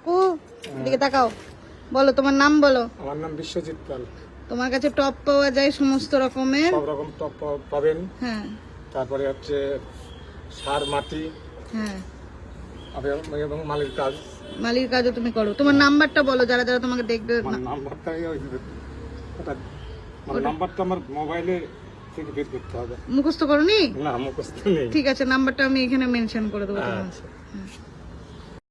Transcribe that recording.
আপু এদিকে তাকাও, বলো তোমার নাম বলো। আমার নাম বিশ্বজিৎ পাল। তোমার কাছে টপ পাওয়া যায় সমস্ত রকমের, সব রকম টপ পাবেন। হ্যাঁ তারপরে হচ্ছে সার, মাটি হ্যাঁ, এবং মালির কাজ। মালির কাজও তুমি করো। তোমার নাম্বারটা বলো, যারা যারা তোমাকে দেখবে। নাম্বারটা নাম্বারটা আমার মোবাইলে থেকে বের করতে হবে। মুখস্থ করনি? না, মুখস্থ নেই। ঠিক আছে, নাম্বারটা আমি এখানে মেনশন করে দেবো তোমার। আচ্ছা। হ্যাঁ।